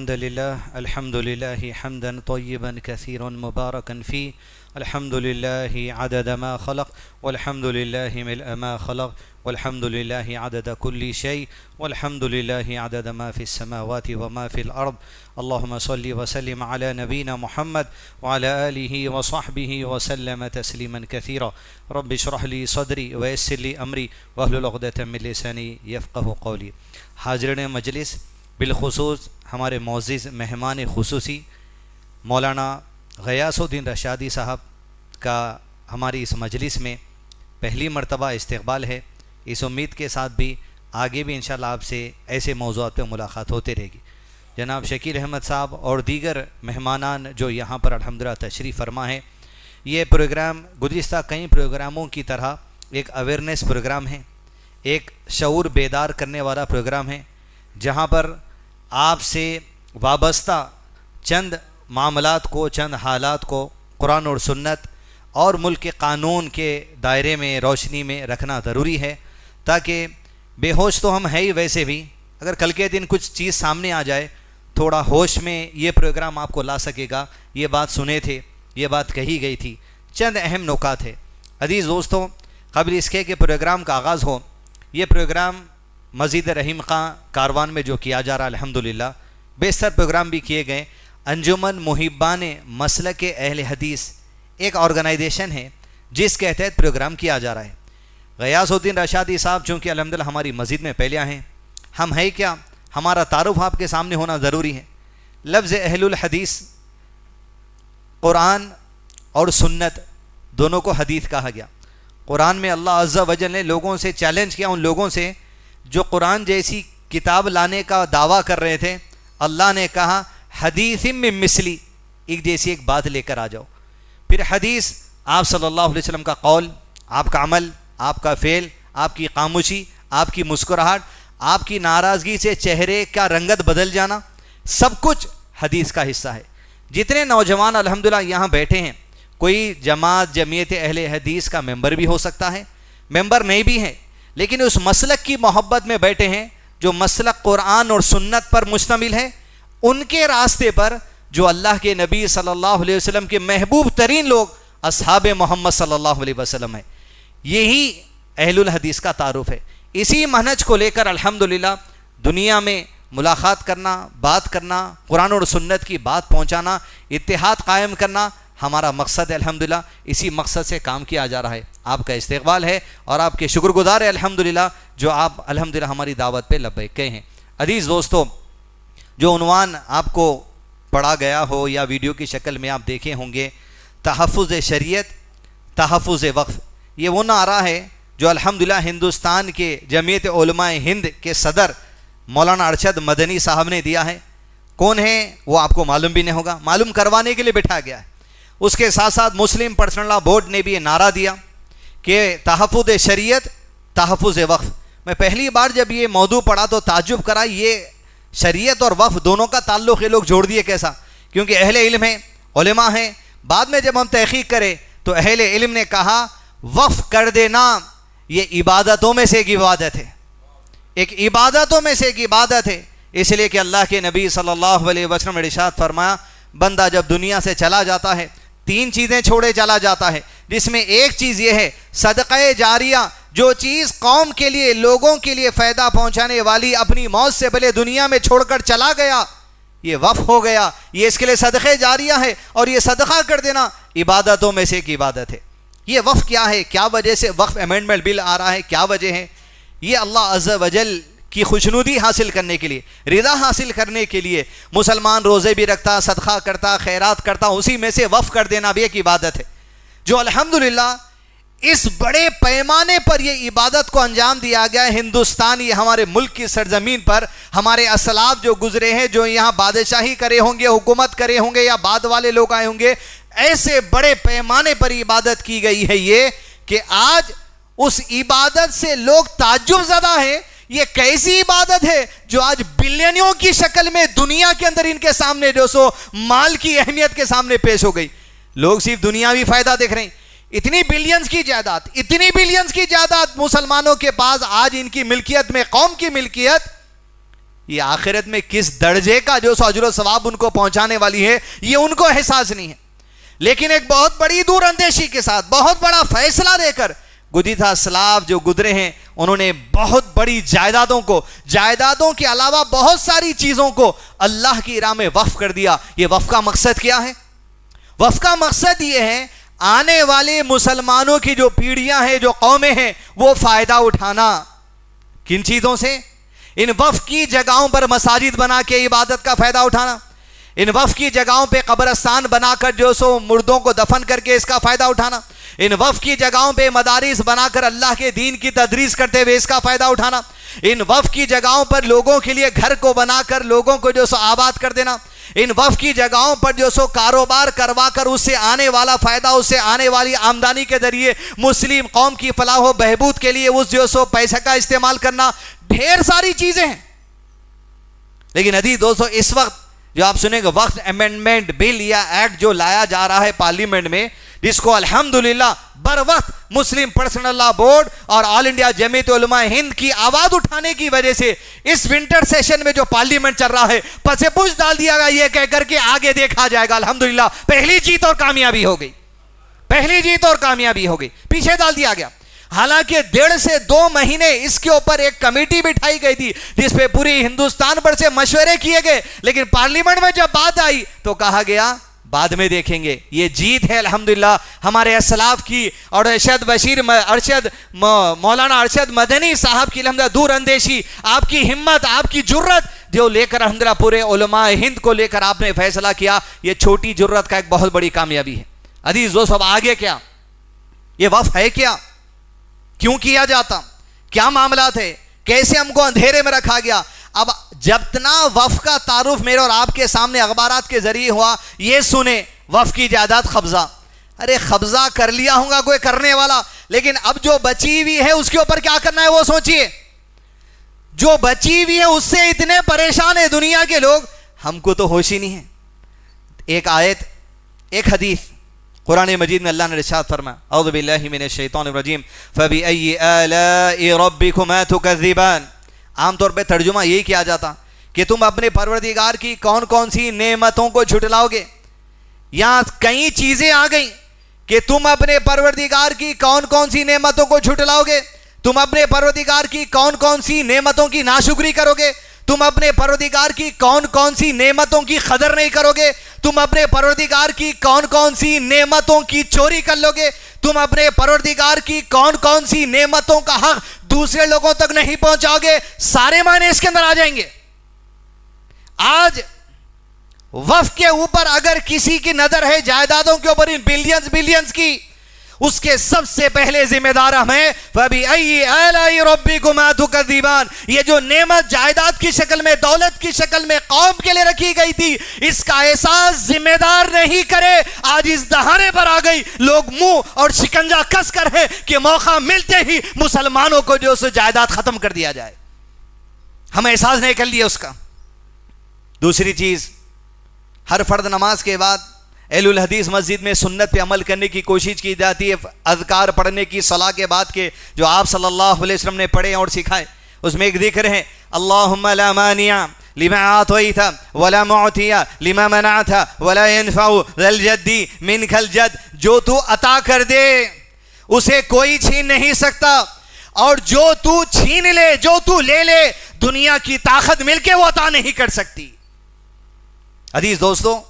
الحمد لله حمدا طيبا كثيرا مباركا فيه. الحمد لله عدد ما خلق، والحمد لله ملء ما خلق، والحمد لله عدد كل شيء، والحمد لله عدد ما في السماوات وما في الأرض. اللهم صل وسلم على نبينا محمد وعلى آله وصحبه وسلم تسليما كثيرا. رب اشرح لي صدري ويسر لي أمري واحلل عقدة من لساني يفقهوا قولي. حاضرین مجلس، بالخصوص ہمارے معزز مہمان خصوصی مولانا غیاث الدین رشادی صاحب کا ہماری اس مجلس میں پہلی مرتبہ استقبال ہے. اس امید کے ساتھ بھی آگے بھی انشاءاللہ آپ سے ایسے موضوعات پہ ملاقات ہوتے رہے گی. جناب شکیل احمد صاحب اور دیگر مہمانان جو یہاں پر الحمدللہ تشریف فرما ہے، یہ پروگرام گزشتہ کئی پروگراموں کی طرح ایک اویئرنیس پروگرام ہے، ایک شعور بیدار کرنے والا پروگرام ہے، جہاں پر آپ سے وابستہ چند معاملات کو، چند حالات کو قرآن اور سنت اور ملک کے قانون کے دائرے میں، روشنی میں رکھنا ضروری ہے، تاکہ بے ہوش تو ہم ہیں ہی ویسے بھی، اگر کل کے دن کچھ چیز سامنے آ جائے تھوڑا ہوش میں یہ پروگرام آپ کو لا سکے گا. یہ بات سنے تھے، یہ بات کہی گئی تھی، چند اہم نکات ہے. عزیز دوستوں، قبل اس کے پروگرام کا آغاز ہو، یہ پروگرام مسجد رحیم خان کاروان میں جو کیا جا رہا الحمدللہ، بیشتر پروگرام بھی کیے گئے. انجمن محبان مسلک اہل حدیث ایک آرگنائزیشن ہے جس کے تحت پروگرام کیا جا رہا ہے. غیاث الدین رشادی صاحب چونکہ الحمدللہ ہماری مسجد میں پہلے ہیں، ہم ہیں کیا، ہمارا تعارف آپ کے سامنے ہونا ضروری ہے. لفظ اہل الحدیث قرآن اور سنت دونوں کو حدیث کہا گیا. قرآن میں اللہ عز و جل نے لوگوں سے چیلنج کیا، ان لوگوں سے جو قرآن جیسی کتاب لانے کا دعویٰ کر رہے تھے. اللہ نے کہا حدیث من مثلی، ایک جیسی ایک بات لے کر آ جاؤ. پھر حدیث آپ صلی اللہ علیہ وسلم کا قول، آپ کا عمل، آپ کا فعل، آپ کی خاموشی، آپ کی مسکراہٹ، آپ کی ناراضگی سے چہرے کا رنگت بدل جانا، سب کچھ حدیث کا حصہ ہے. جتنے نوجوان الحمدللہ یہاں بیٹھے ہیں، کوئی جماعت جمعیت اہل حدیث کا ممبر بھی ہو سکتا ہے، ممبر نہیں بھی ہے، لیکن اس مسلک کی محبت میں بیٹھے ہیں جو مسلک قرآن اور سنت پر مشتمل ہے، ان کے راستے پر جو اللہ کے نبی صلی اللہ علیہ وسلم کے محبوب ترین لوگ اصحاب محمد صلی اللہ علیہ وسلم ہیں. یہی اہل الحدیث کا تعارف ہے. اسی منہج کو لے کر الحمدللہ دنیا میں ملاقات کرنا، بات کرنا، قرآن اور سنت کی بات پہنچانا، اتحاد قائم کرنا ہمارا مقصد ہے. الحمدللہ اسی مقصد سے کام کیا جا رہا ہے. آپ کا استقبال ہے اور آپ کے شکر گزار ہے الحمدللہ جو آپ الحمدللہ ہماری دعوت پہ لبیک کہے ہیں. عزیز دوستو، جو عنوان آپ کو پڑھا گیا ہو یا ویڈیو کی شکل میں آپ دیکھے ہوں گے، تحفظ شریعت، تحفظ وقف، یہ وہ نعرہ ہے جو الحمدللہ ہندوستان کے جمعیت علماء ہند کے صدر مولانا ارشد مدنی صاحب نے دیا ہے. کون ہے وہ آپ کو معلوم بھی نہیں ہوگا، معلوم کروانے کے لیے بٹھا گیا ہے. اس کے ساتھ ساتھ مسلم پرسنل لا بورڈ نے بھی یہ نعرہ دیا کہ تحفظ شریعت، تحفظ وقف. میں پہلی بار جب یہ موضوع پڑھا تو تعجب کرا، یہ شریعت اور وقف دونوں کا تعلق یہ لوگ جوڑ دیے کیسا، کیونکہ اہل علم ہیں، علماء ہیں. بعد میں جب ہم تحقیق کرے تو اہل علم نے کہا وقف کر دینا یہ عبادتوں میں سے ایک عبادت ہے، ایک عبادتوں میں سے ایک عبادت ہے. اس لیے کہ اللہ کے نبی صلی اللہ علیہ وسلم نے ارشاد فرمایا، بندہ جب دنیا سے چلا جاتا ہے تین چیزیں چھوڑے چلا جاتا ہے، جس میں ایک چیز یہ ہے صدقہ جاریہ، جو چیز قوم کے لیے، لوگوں کے لیے فائدہ پہنچانے والی اپنی موت سے پہلے دنیا میں چھوڑ کر چلا گیا، یہ وقف ہو گیا، یہ اس کے لیے صدقہ جاریہ ہے. اور یہ صدقہ کر دینا عبادتوں میں سے ایک عبادت ہے. یہ وقف کیا ہے، کیا وجہ سے وقف امینڈمنٹ بل آ رہا ہے، کیا وجہ ہے؟ یہ اللہ عز و جل کی خوشنودی حاصل کرنے کے لیے، رضا حاصل کرنے کے لیے مسلمان روزے بھی رکھتا، صدقہ کرتا، خیرات کرتا، اسی میں سے وقف کر دینا بھی ایک عبادت ہے، جو الحمدللہ اس بڑے پیمانے پر یہ عبادت کو انجام دیا گیا ہے. ہندوستان، یہ ہمارے ملک کی سرزمین پر ہمارے اسلاف جو گزرے ہیں، جو یہاں بادشاہی کرے ہوں گے، حکومت کرے ہوں گے، یا بعد والے لوگ آئے ہوں گے، ایسے بڑے پیمانے پر عبادت کی گئی ہے یہ کہ آج اس عبادت سے لوگ تعجب زدہ ہیں. یہ کیسی عبادت ہے جو آج بلینوں کی شکل میں دنیا کے اندر ان کے سامنے جو سو مال کی اہمیت کے سامنے پیش ہو گئی. لوگ صرف دنیاوی فائدہ دیکھ رہے ہیں. اتنی بلینز کی جائیداد، اتنی بلینز کی جائیداد مسلمانوں کے پاس آج، ان کی ملکیت میں، قوم کی ملکیت، یہ آخرت میں کس درجے کا جو اجر و ثواب ان کو پہنچانے والی ہے یہ ان کو احساس نہیں ہے. لیکن ایک بہت بڑی دور اندیشی کے ساتھ بہت بڑا فیصلہ دے کر گزشتہ اسلاف جو گزرے ہیں انہوں نے بہت بڑی جائیدادوں کے علاوہ بہت ساری چیزوں کو اللہ کی راہ میں وقف کر دیا. یہ وقف کا مقصد کیا ہے؟ وقف کا مقصد یہ ہے آنے والے مسلمانوں کی جو پیڑھیاں ہیں جو قومیں ہیں وہ فائدہ اٹھانا. کن چیزوں سے؟ ان وقف کی جگہوں پر مساجد بنا کے عبادت کا فائدہ اٹھانا, ان وقف کی جگہوں پہ قبرستان بنا کر جو سو مردوں کو دفن کر کے اس کا فائدہ اٹھانا, ان وقف کی جگہوں پہ مدارس بنا کر اللہ کے دین کی تدریس کرتے ہوئے اس کا فائدہ اٹھانا, ان وقف کی جگہوں پر لوگوں کے لیے گھر کو بنا کر لوگوں کو جو سو آباد کر دینا, ان وقف کی جگہوں پر جو سو کاروبار کروا کر اس سے آنے والا فائدہ, اس سے آنے والی آمدنی کے ذریعے مسلم قوم کی فلاح و بہبود کے لیے اس جو سو پیسے کا استعمال کرنا, ڈھیر ساری چیزیں ہیں. لیکن عزیز دوستو اس وقت جو آپ سنیں گے وقت امینڈمنٹ بل یا ایکٹ جو لایا جا رہا ہے پارلیمنٹ میں, جس کو الحمدللہ بر وقت مسلم پرسنل لا بورڈ اور آل انڈیا جمعیت علماء ہند کی آواز اٹھانے کی وجہ سے اس ونٹر سیشن میں جو پارلیمنٹ چل رہا ہے پس پوچھ ڈال دیا گیا یہ کہہ کر کے آگے دیکھا جائے گا. الحمدللہ پہلی جیت اور کامیابی ہو گئی, پہلی جیت اور کامیابی ہو گئی, پیچھے ڈال دیا گیا. حالانکہ 1.5 سے 2 مہینے اس کے اوپر ایک کمیٹی بٹھائی گئی تھی جس پہ پوری ہندوستان پر سے مشورے کیے گئے, لیکن پارلیمنٹ میں جب بات آئی تو کہا گیا بعد میں دیکھیں گے. یہ جیت ہے الحمدللہ ہمارے اسلاف کی اور مولانا ارشد مدنی صاحب کی الحمدللہ دور اندیشی, آپ کی ہمت, آپ کی جرت جو لے کر الحمدللہ پورے علماء ہند کو لے کر آپ نے فیصلہ کیا, یہ چھوٹی جرت کا ایک بہت بڑی کامیابی ہے. عزیز دوستو اب آگے کیا؟ یہ وقف ہے کیا؟ کیوں کیا جاتا؟ کیا معاملات ہے؟ کیسے ہم کو اندھیرے میں رکھا گیا؟ اب جتنا وقف کا تعارف میرے اور آپ کے سامنے اخبارات کے ذریعے ہوا, یہ سنیں وقف کی جائیداد قبضہ, ارے قبضہ کر لیا ہوگا کوئی کرنے والا, لیکن اب جو بچی ہوئی ہے اس کے اوپر کیا کرنا ہے وہ سوچئے. جو بچی ہوئی ہے اس سے اتنے پریشان ہیں دنیا کے لوگ, ہم کو تو ہوش ہی نہیں ہے. ایک آیت, ایک حدیث قرآن مجید میں اللہ نے ارشاد فرمایا, اعوذ باللہ من الشیطان الرجیم, فبأي آلاء ربكما تكذبان. عام طور پہ ترجمہ یہی کیا جاتا کہ تم اپنے پروردگار کی کون کون سی نعمتوں کو جھٹلاؤ گے. یہاں کئی چیزیں آ گئیں کہ تم اپنے پروردگار کی کون کون سی نعمتوں کو جھٹلاؤ گے, تم اپنے پروردگار کی کون کون سی نعمتوں کی ناشکری کرو گے, تم اپنے پروردگار کی کون کون سی نعمتوں کی قدر نہیں کرو گے, تم اپنے پروردگار کی کون کون سی نعمتوں کی چوری کر لو گے, تم اپنے پروردگار کی کون کون سی نعمتوں کا حق دوسرے لوگوں تک نہیں پہنچاؤ گے. سارے معنی اس کے اندر آ جائیں گے. آج وقف کے اوپر اگر کسی کی نظر ہے جائیدادوں کے اوپر ان بلینز کی, اس کے سب سے پہلے ذمہ دار ہم ہیں. فَبِأَيِّ آلَاءِ رَبِّكُمَا تُكَذِّبَانِ. یہ جو نعمت جائیداد کی شکل میں, دولت کی شکل میں قوم کے لیے رکھی گئی تھی, اس کا احساس ذمہ دار نہیں کرے. آج اس دہانے پر آ گئی, لوگ منہ اور شکنجہ کس کر ہے کہ موقع ملتے ہی مسلمانوں کو جو سو جائیداد ختم کر دیا جائے. ہم احساس نہیں کر لیا اس کا. دوسری چیز, ہر فرض نماز کے بعد اہل الحدیث مسجد میں سنت پہ عمل کرنے کی کوشش کی جاتی ہے. اذکار پڑھنے کی صلاح کے بعد کے جو آپ صلی اللہ علیہ وسلم نے پڑھے اور سکھائے, اس میں ایک ذکر ہے, اللہم لا مانع لما اعطیت ولا معطی لما منعت ولا ينفع ذا الجد منک الجد. جو تو عطا کر دے اسے کوئی چھین نہیں سکتا, اور جو تو چھین لے, جو تو لے لے, دنیا کی طاقت مل کے وہ عطا نہیں کر سکتی. عزیز دوستو,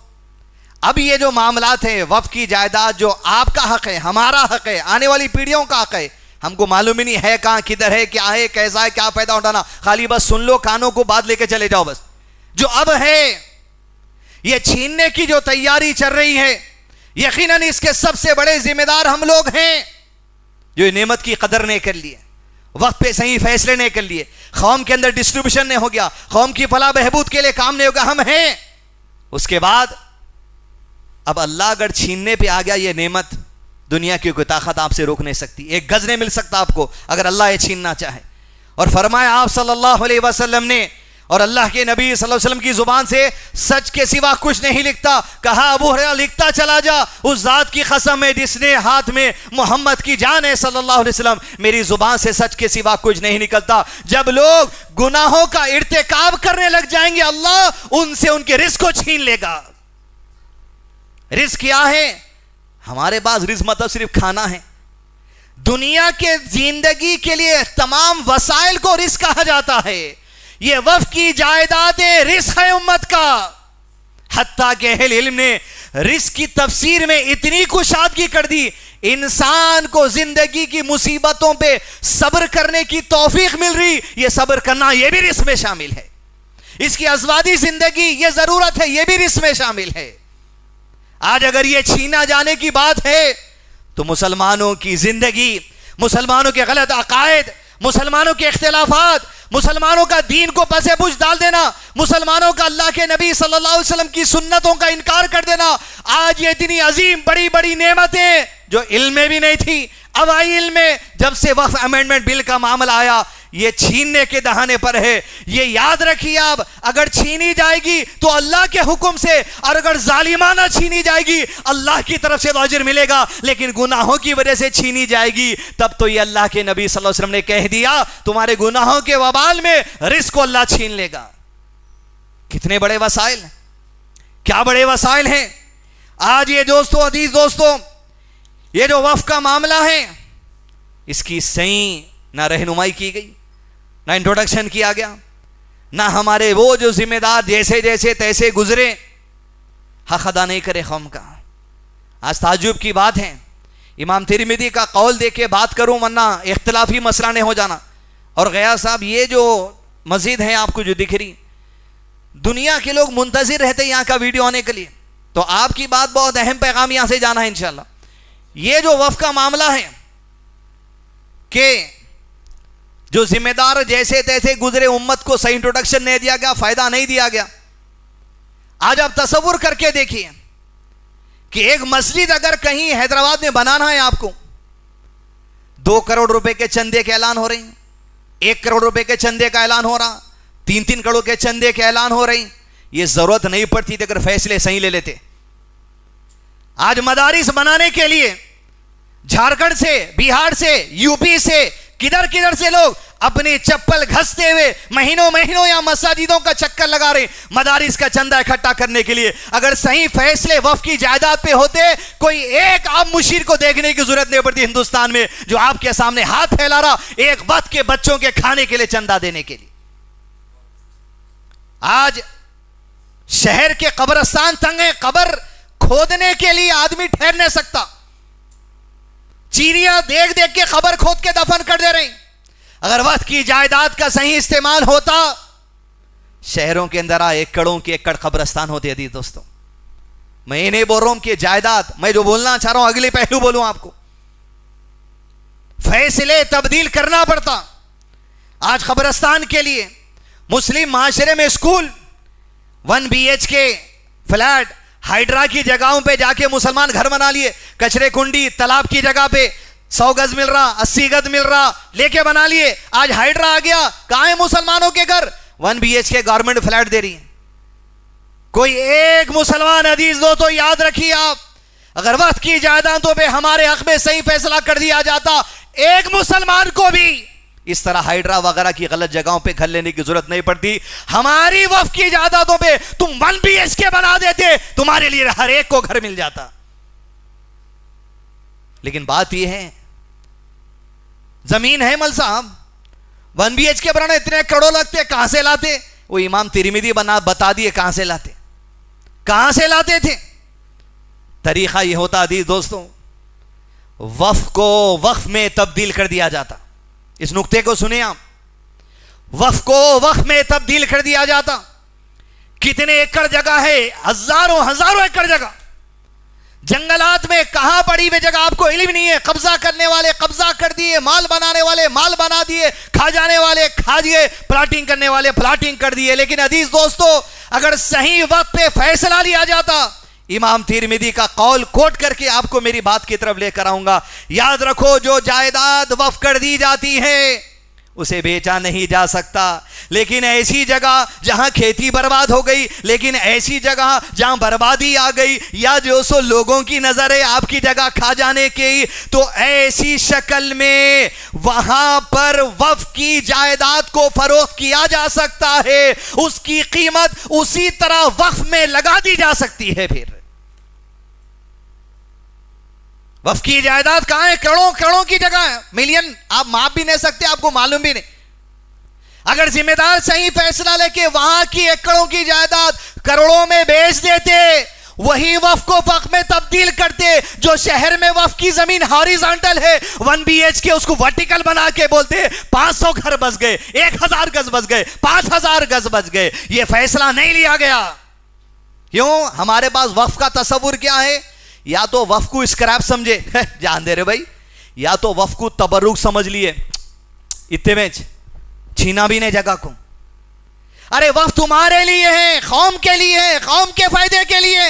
اب یہ جو معاملات ہیں وقف کی جائیداد جو آپ کا حق ہے, ہمارا حق ہے, آنے والی پیڑھیوں کا حق ہے, ہم کو معلوم ہی نہیں ہے کہاں کدھر ہے, کیا ہے, کیسا ہے, کیا فائدہ اٹھانا, خالی بس سن لو, کانوں کو بات لے کے چلے جاؤ. بس جو اب ہے یہ چھیننے کی جو تیاری چل رہی ہے, یقیناً اس کے سب سے بڑے ذمہ دار ہم لوگ ہیں جو نعمت کی قدر نہیں کر لیے, وقت پہ صحیح فیصلے نہیں کر لیے, قوم کے اندر ڈسٹریبیوشن نہیں ہو گیا, قوم کی فلاح بہبود کے لیے کام نہیں ہوگا. ہم ہیں. اس کے بعد اب اللہ اگر چھیننے پہ آ گیا یہ نعمت, دنیا کی کوئی طاقت آپ سے روک نہیں سکتی. ایک گز نہیں مل سکتا آپ کو اگر اللہ یہ چھیننا چاہے. اور فرمایا آپ صلی اللہ علیہ وسلم نے, اور اللہ کے نبی صلی اللہ علیہ وسلم کی زبان سے سچ کے سوا کچھ نہیں لکھتا. کہا ابو ہریرہ لکھتا چلا جا، اس ذات کی قسم ہے جس نے ہاتھ میں محمد کی جان ہے صلی اللہ علیہ وسلم، میری زبان سے سچ کے سوا کچھ نہیں نکلتا. جب لوگ گناہوں کا ارتکاب کرنے لگ جائیں گے اللہ ان سے ان کے رزق کو چھین لے گا. رزق کیا ہے؟ ہمارے پاس رزق مطلب صرف کھانا ہے. دنیا کے زندگی کے لیے تمام وسائل کو رزق کہا جاتا ہے. یہ وقف کی جائیدادیں رزق ہے امت کا. حتیٰ کہ اہل علم نے رزق کی تفسیر میں اتنی کشادگی کر دی، انسان کو زندگی کی مصیبتوں پہ صبر کرنے کی توفیق مل رہی، یہ صبر کرنا یہ بھی رزق میں شامل ہے. اس کی ازواجی زندگی یہ ضرورت ہے، یہ بھی رزق میں شامل ہے. آج اگر یہ چھینا جانے کی بات ہے تو مسلمانوں کی زندگی، مسلمانوں کے غلط عقائد، مسلمانوں کے اختلافات، مسلمانوں کا دین کو پس پش ڈال دینا، مسلمانوں کا اللہ کے نبی صلی اللہ علیہ وسلم کی سنتوں کا انکار کر دینا، آج یہ اتنی عظیم بڑی بڑی نعمتیں جو علم میں بھی نہیں تھی اب آئی علم میں. جب سے وقف امینڈمنٹ بل کا معاملہ آیا یہ چھیننے کے دہانے پر ہے. یہ یاد رکھیے آپ، اگر چھینی جائے گی تو اللہ کے حکم سے، اور اگر ظالمانہ چھینی جائے گی اللہ کی طرف سے تو اجر ملے گا، لیکن گناہوں کی وجہ سے چھینی جائے گی تب تو یہ اللہ کے نبی صلی اللہ علیہ وسلم نے کہہ دیا تمہارے گناہوں کے وبال میں رزق کو اللہ چھین لے گا. کتنے بڑے وسائل، کیا بڑے وسائل ہیں. آج یہ دوستو، عزیز دوستو، یہ جو وقف کا معاملہ ہے اس کی صحیح نہ رہنمائی کی گئی، نہ انٹروڈکشن کیا گیا، نہ ہمارے وہ جو ذمہ دار جیسے جیسے تیسے گزرے حق ادا نہیں کرے قوم کا. آج تعجب کی بات ہے، امام ترمذی کا قول دے کے بات کروں ورنہ اختلافی مسئلہ نہیں ہو جانا. اور غیاث صاحب یہ جو مسجد ہے آپ کو جو دکھ رہی، دنیا کے لوگ منتظر رہتے یہاں کا ویڈیو آنے کے لیے، تو آپ کی بات بہت اہم پیغام یہاں سے جانا ہے انشاءاللہ. یہ جو وقف کا معاملہ ہے کہ جو ذمہ دار جیسے تیسے گزرے، امت کو صحیح انٹروڈکشن نہیں دیا گیا، فائدہ نہیں دیا گیا. آج آپ تصور کر کے دیکھیے کہ ایک مسجد اگر کہیں حیدرآباد میں بنانا ہے آپ کو، 2 کروڑ روپے کے چندے کے اعلان ہو رہے ہیں، 1 کروڑ روپے کے چندے کا اعلان ہو رہا، 3 کروڑ کے چندے کے اعلان ہو رہے ہیں. یہ ضرورت نہیں پڑتی تھی اگر فیصلے صحیح لے لیتے. آج مدارس بنانے کے لیے جھارکھنڈ سے، بہار سے، یو پی سے، کدھر کدھر سے لوگ اپنی چپل گھستے ہوئے مہینوں مہینوں یا مساجدوں کا چکر لگا رہے مدارس کا چندہ اکٹھا کرنے کے لیے. اگر صحیح فیصلے وقف کی جائیداد پہ ہوتے کوئی ایک عام مشیر کو دیکھنے کی ضرورت نہیں پڑتی ہندوستان میں جو آپ کے سامنے ہاتھ پھیلا رہا ایک وقت کے بچوں کے کھانے کے لیے چندہ دینے کے لیے. آج شہر کے قبرستان تنگ ہیں، قبر کھودنے کے لیے آدمی ٹھہر نہیں سکتا، چیریاں دیکھ دیکھ کے قبر کھود کے دفن کر دے رہے ہیں. اگر وقت کی جائیداد کا صحیح استعمال ہوتا شہروں کے اندر 1 کروڑ کے ایکڑ قبرستان ہوتے. عزیز دوستوں، میں یہ نہیں بول رہا ہوں کہ جائیداد، میں جو بولنا چاہ رہا ہوں اگلے پہلو بولوں آپ کو، فیصلے تبدیل کرنا پڑتا. آج قبرستان کے لیے مسلم معاشرے میں اسکول، 1 BHK فلیٹ، ہائیڈرا کی جگہوں پہ جا کے مسلمان گھر بنا لیے، کچرے کنڈی تالاب کی جگہ پہ 100 گز مل رہا، 80 گز مل رہا، لے کے بنا لیے. آج ہائیڈرا آ گیا، کہاں ہیں مسلمانوں کے گھر؟ 1 BHK گورنمنٹ فلیٹ دے رہی ہے. کوئی ایک مسلمان، عزیز دو تو یاد رکھیے آپ، اگر وقت کی جائیدادوں پہ ہمارے حق میں صحیح فیصلہ کر دیا جاتا ایک مسلمان کو بھی اس طرح ہائیڈرا وغیرہ کی غلط جگہوں پہ گھر لینے کی ضرورت نہیں پڑتی. ہماری وقف کی جائیدادوں پہ تم 1 BHK بنا دیتے، تمہارے لیے ہر ایک کو گھر مل جاتا. لیکن بات یہ ہے زمین ہے مل صاحب، 1 BHK بنانا اتنے کروڑ لگتے، کہاں سے لاتے؟ وہ امام ترمذی بتا دیے کہاں سے لاتے، کہاں سے لاتے تھے. طریقہ یہ ہوتا عزیز دوستوں، وقف کو وقف میں تبدیل کر دیا جاتا. اس نقطے کو سنیں آپ، وقف کو وقف میں تبدیل کر دیا جاتا. کتنے ایکڑ جگہ ہے؟ ہزاروں ایکڑ جگہ جنگلات میں. کہاں پڑی ہوئی جگہ آپ کو علم نہیں ہے. قبضہ کرنے والے قبضہ کر دیے، مال بنانے والے مال بنا دیے، کھا جانے والے کھا دیے، پلاٹنگ کرنے والے پلاٹنگ کر دیے. لیکن عزیز دوستو، اگر صحیح وقت پہ فیصلہ لیا جاتا، امام ترمذی کا قول کوٹ کر کے آپ کو میری بات کی طرف لے کر آؤں گا. یاد رکھو، جو جائیداد وقف کر دی جاتی ہے اسے بیچا نہیں جا سکتا. لیکن ایسی جگہ جہاں کھیتی برباد ہو گئی, لیکن ایسی جگہ جہاں بربادی آ گئی, یا جو سو لوگوں کی نظر ہے آپ کی جگہ کھا جانے کی, تو ایسی شکل میں وہاں پر وقف کی جائیداد کو فروخت کیا جا سکتا ہے, اس کی قیمت اسی طرح وقف میں لگا دی جا سکتی ہے. پھر وقف کی جائیداد کہاں ہے؟ کروڑوں کروڑوں کی جگہ ہے, ملین آپ ماپ بھی نہیں سکتے, آپ کو معلوم بھی نہیں. اگر ذمہ دار صحیح فیصلہ لے کے وہاں کی ایکڑوں کی جائیداد کروڑوں میں بیچ دیتے, وہی وقف کو وقف میں تبدیل کرتے. جو شہر میں وقف کی زمین ہاریزانٹل ہے 1 BHK, اس کو ورٹیکل بنا کے بولتے 500 گھر بس گئے, 1000 گز بس گئے, 5000 گز بس گئے. یہ فیصلہ نہیں لیا گیا. کیوں؟ ہمارے پاس وقف کا تصور کیا ہے؟ یا تو وقف کو اسکریپ سمجھے, جان دے رہے بھائی, یا تو وقف کو تبرک سمجھ لیے, اتنے میں چھینا بھی نہیں جگہ کو. ارے وقف تمہارے لیے ہے, قوم کے لیے ہے, قوم کے فائدے کے لیے.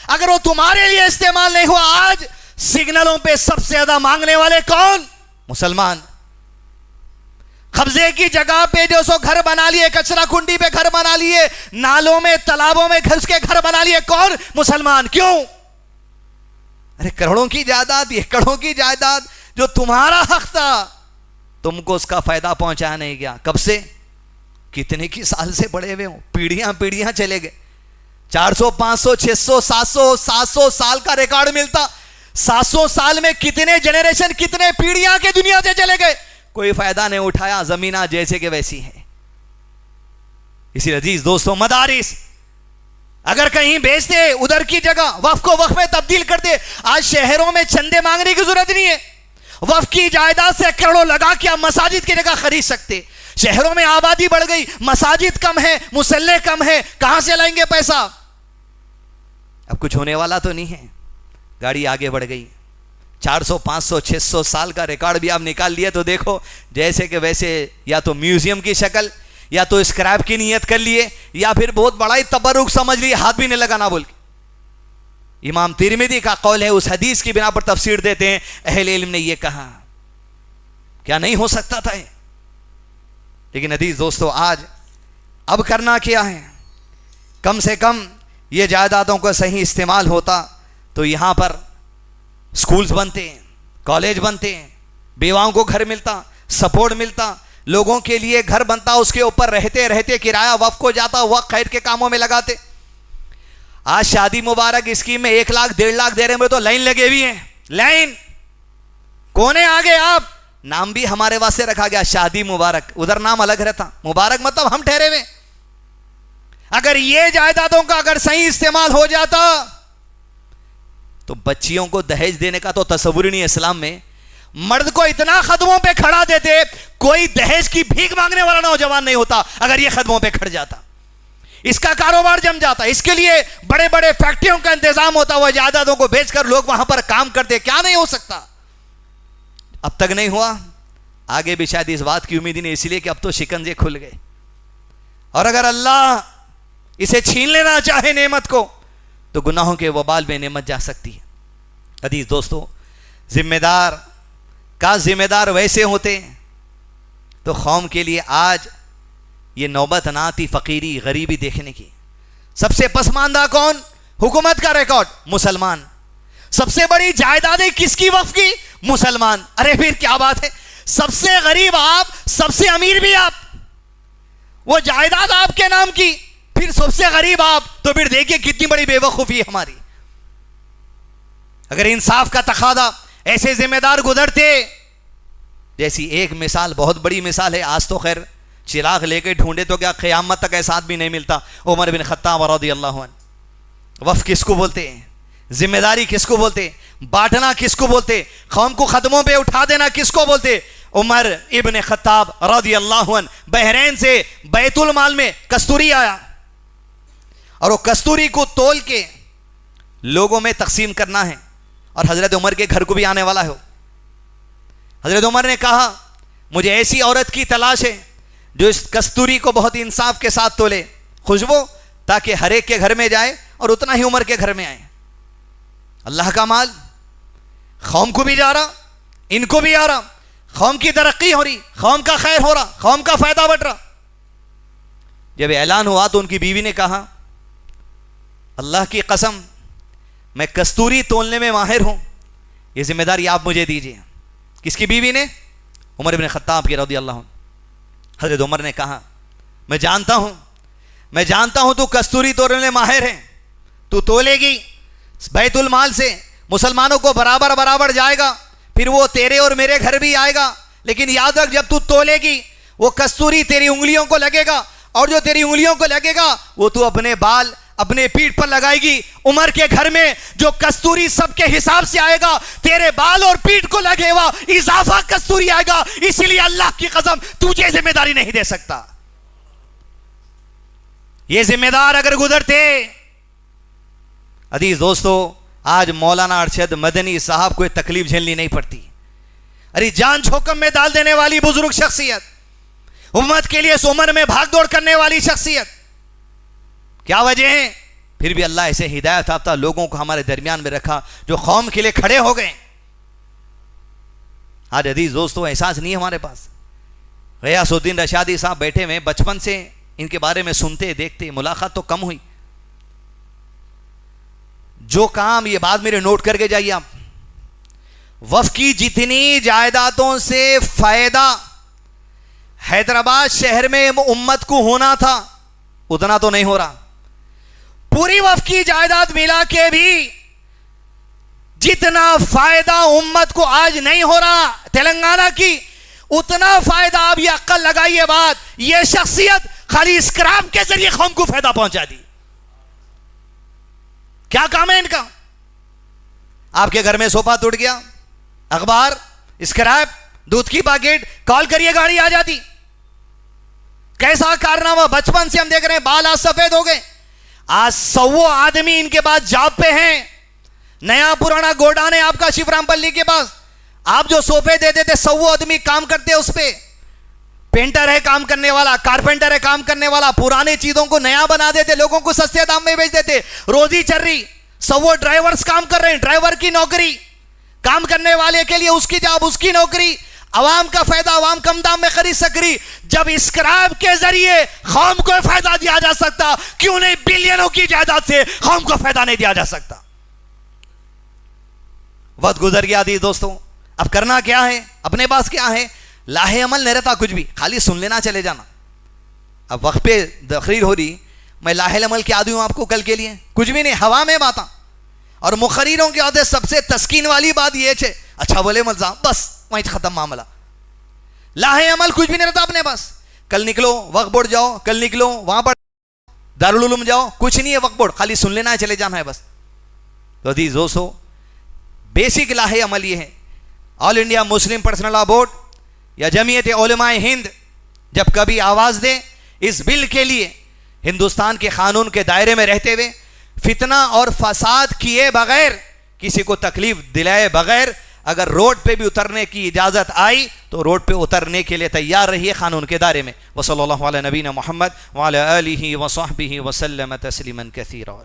اگر وہ تمہارے لیے استعمال نہیں ہوا, آج سگنلوں پہ سب سے زیادہ مانگنے والے کون؟ مسلمان. قبضے کی جگہ پہ جو سو گھر بنا لیے, کچرا کنڈی پہ گھر بنا لیے, نالوں میں تالابوں میں گھس کے گھر بنا لیے, کون؟ مسلمان. کیوں؟ ارے کروڑوں کی جائیداد, ایکڑوں کی جائیداد جو تمہارا حق تھا, تم کو اس کا فائدہ پہنچا نہیں گیا. کب سے؟ کتنے کی سال سے پڑے ہوئے ہوں, پیڑھیاں پیڑھیاں چلے گئے. 400 500 600 700 سال کا ریکارڈ ملتا. 700 سال میں کتنے جنریشن, کتنے پیڑھیاں کے دنیا سے چلے گئے, کوئی فائدہ نہیں اٹھایا. زمینہ جیسے کہ ویسی ہے. اسی عزیز دوستوں, مدارس اگر کہیں بیچتے, ادھر کی جگہ وقف کو وقف میں تبدیل کرتے. آج شہروں میں چندے مانگنے کی ضرورت نہیں ہے, وقف کی جائیداد سے کروڑوں لگا کے آپ مساجد کی جگہ خرید سکتے. شہروں میں آبادی بڑھ گئی, مساجد کم ہے, مصلے کم ہے, کہاں سے لائیں گے پیسہ؟ اب کچھ ہونے والا تو نہیں ہے. گاڑی آگے بڑھ گئی. 400 500 600 سال کا ریکارڈ بھی آپ نکال لیے تو دیکھو جیسے کہ ویسے, یا تو میوزیم کی شکل, یا تو اسکریپ کی نیت کر لیے, یا پھر بہت بڑا ہی تبرک سمجھ لیے, ہاتھ بھی نہیں لگانا بول کے. امام ترمذی کا قول ہے, اس حدیث کی بنا پر تفسیر دیتے ہیں, اہل علم نے یہ کہا. کیا نہیں ہو سکتا تھا؟ لیکن عزیز دوستو, آج اب کرنا کیا ہے؟ کم سے کم یہ جائیدادوں کا صحیح استعمال ہوتا تو یہاں پر سکولز بنتے ہیں, کالج بنتے ہیں, بیواؤں کو گھر ملتا, سپورٹ ملتا, لوگوں کے لیے گھر بنتا, اس کے اوپر رہتے رہتے کرایہ وقف کو جاتا, وقت خیر کے کاموں میں لگاتے. آج شادی مبارک اسکیم میں 1 لاکھ 1.5 لاکھ دے رہے ہیں, تو لائن لگے ہوئی ہیں, لائن کونے آگے. آپ نام بھی ہمارے واسطے رکھا گیا شادی مبارک, ادھر نام الگ رہتا. مبارک مطلب ہم ٹھہرے ہوئے. اگر یہ جائیدادوں کا اگر صحیح استعمال ہو جاتا تو بچیوں کو دہیج دینے کا تو تصور ہی نہیں اسلام میں. مرد کو اتنا قدموں پہ کھڑا دیتے, کوئی دہیج کی بھیک مانگنے والا نوجوان نہیں ہوتا اگر یہ قدموں پہ کھڑ جاتا. اس کا کاروبار جم جاتا. اس کے لیے بڑے بڑے فیکٹریوں کا انتظام ہوتا, وہ جائیدادوں کو بیچ کر لوگ وہاں پر کام کرتے. کیا نہیں ہو سکتا؟ اب تک نہیں ہوا, آگے بھی شاید اس بات کی امید نہیں, اس لیے کہ اب تو شکنجے کھل گئے. اور اگر اللہ اسے چھین لینا چاہے نعمت کو, تو گناہوں کے وبال میں نعمت جا سکتی ہے. عزیز دوستو, ذمہ دار کا ذمہ دار ویسے ہوتے ہیں تو قوم کے لیے آج یہ نوبت نہ آتی فقیری غریبی دیکھنے کی. سب سے پسماندہ کون؟ حکومت کا ریکارڈ مسلمان. سب سے بڑی جائیدادیں کس کی وقف کی؟ مسلمان. ارے پھر کیا بات ہے, سب سے غریب آپ, سب سے امیر بھی آپ, وہ جائیداد آپ کے نام کی, پھر سب سے غریب آپ, تو پھر دیکھیے کتنی بڑی بے وقوفی ہے ہماری. اگر انصاف کا تقاضا, ایسے ذمہ دار گزرتے. جیسی ایک مثال, بہت بڑی مثال ہے, آج تو خیر چراغ لے کے ڈھونڈے تو کیا قیامت تک ایسا بھی نہیں ملتا. عمر بن خطاب رضی اللہ عنہ. وقف کس کو بولتے ہیں؟ ذمہ داری کس کو بولتے؟ بانٹنا کس کو بولتے؟ قوم کو قدموں پہ اٹھا دینا کس کو بولتے؟ عمر ابن خطاب رضی اللہ عنہ بحرین سے بیت المال میں کستوری آیا, اور وہ کستوری کو تول کے لوگوں میں تقسیم کرنا ہے, اور حضرت عمر کے گھر کو بھی آنے والا ہے. حضرت عمر نے کہا مجھے ایسی عورت کی تلاش ہے جو اس کستوری کو بہت انصاف کے ساتھ تولے, خوشبو, تاکہ ہر ایک کے گھر میں جائے اور اتنا ہی عمر کے گھر میں آئے. اللہ کا مال قوم کو بھی جا رہا, ان کو بھی آ رہا. قوم کی ترقی ہو رہی, قوم کا خیر ہو رہا, قوم کا فائدہ بٹ رہا. جب اعلان ہوا تو ان کی بیوی نے کہا اللہ کی قسم میں کستوری تولنے میں ماہر ہوں, یہ ذمہ داری آپ مجھے دیجیے. کس کی بیوی نے؟ عمر بن خطاب کی رضی اللہ عنہ. حضرت عمر نے کہا میں جانتا ہوں تو کستوری تولنے میں ماہر ہے, تو تولے گی بیت المال سے مسلمانوں کو برابر برابر جائے گا, پھر وہ تیرے اور میرے گھر بھی آئے گا. لیکن یاد رکھ جب تو تولے گی وہ کستوری تیری انگلیوں کو لگے گا, اور جو تیری انگلیوں کو لگے گا وہ تو اپنے بال اپنے پیٹھ پر لگائے گی. عمر کے گھر میں جو کستوری سب کے حساب سے آئے گا تیرے بال اور پیٹھ کو لگے گا اضافہ کستوری آئے گا. اسی لیے اللہ کی قسم تجھے ذمہ داری نہیں دے سکتا. یہ ذمہ دار اگر گزرتے. عزیز دوستو, آج مولانا ارشد مدنی صاحب کو تکلیف جھیلنی نہیں پڑتی. ارے جان جھوکم میں ڈال دینے والی بزرگ شخصیت, امت کے لیے اس عمر میں بھاگ دوڑ کرنے والی شخصیت, کیا وجہ ہے؟ پھر بھی اللہ ایسے ہدایت یافتہ لوگوں کو ہمارے درمیان میں رکھا جو قوم کے لیے کھڑے ہو گئے. آج عزیز دوستو احساس نہیں ہے ہمارے پاس. غیاث الدین رشادی صاحب بیٹھے ہوئے, بچپن سے ان کے بارے میں سنتے دیکھتے, ملاقات تو کم ہوئی. جو کام, یہ بات میرے نوٹ کر کے جائیے آپ, وقف کی جتنی جائیدادوں سے فائدہ حیدرآباد شہر میں امت کو ہونا تھا اتنا تو نہیں ہو رہا. پوری وقف کی جائیداد ملا کے بھی جتنا فائدہ امت کو آج نہیں ہو رہا تلنگانہ کی, اتنا فائدہ آپ یہ عقل لگائیے بات, یہ شخصیت خالی اسکراب کے ذریعے قوم کو فائدہ پہنچا دی. کیا کام ہے ان کا؟ آپ کے گھر میں صوفہ ٹوٹ گیا, اخبار, اسکریپ, دودھ کی پیکٹ, کال کریے گاڑی آ جاتی. کیسا کارنامہ, بچپن سے ہم دیکھ رہے ہیں, بال آج سفید ہو گئے. آج 100 آدمی ان کے بعد جاب پہ ہیں. نیا پرانا گوڈان ہے آپ کا شیورام پلی کے پاس. آپ جو صوفے دیتے تھے 100 آدمی کام کرتے اس پہ. پینٹر ہے کام کرنے والا, کارپینٹر ہے کام کرنے والا, پرانے چیزوں کو نیا بنا دیتے, لوگوں کو سستے دام میں بیچ دیتے, روزی چل رہی. 100 ڈرائیورز کام کر رہے ہیں, ڈرائیور کی نوکری, کام کرنے والے کے لیے اس کی جاب, اس کی نوکری, عوام کا فائدہ, عوام کم دام میں خرید سکری. جب اسکراب کے ذریعے قوم کو فائدہ دیا جا سکتا, کیوں نہیں بلینوں کی جائیداد سے قوم کو فائدہ نہیں دیا جا سکتا؟ وقت گزر گیا عزیز دوستوں, اب کرنا کیا ہے؟ اپنے پاس کیا ہے؟ لاہ عمل نہیں رہتا کچھ بھی, خالی سن لینا چلے جانا. اب وقت پہ تقریر ہو رہی, میں لاہ عمل کیا دوں آپ کو کل کے لیے؟ کچھ بھی نہیں, ہوا میں باتاں. اور مقرروں کے عہدے سب سے تسکین والی بات یہ ہے, اچھا بولے ملزام, بس وہیں ختم معاملہ. لاہ عمل کچھ بھی نہیں رہتا اپنے پاس. کل نکلو وقت بورڈ جاؤ, کل نکلو وہاں پر دارالعلوم جاؤ, کچھ نہیں ہے وقت بورڈ, خالی سن لینا ہے چلے جانا ہے بس. تو عزیز دوستو, بیسک لاہ عمل یہ ہے, آل انڈیا مسلم پرسنل لا بورڈ یا جمعیت علماء ہند جب کبھی آواز دے اس بل کے لیے, ہندوستان کے قانون کے دائرے میں رہتے ہوئے, فتنہ اور فساد کیے بغیر, کسی کو تکلیف دلائے بغیر, اگر روڈ پہ بھی اترنے کی اجازت آئی تو روڈ پہ اترنے کے لیے تیار رہیے قانون کے دائرے میں. وصلی اللہ علی نبینا محمد وعلی آلہ وصحبہ وسلم تسلیما کثیرا.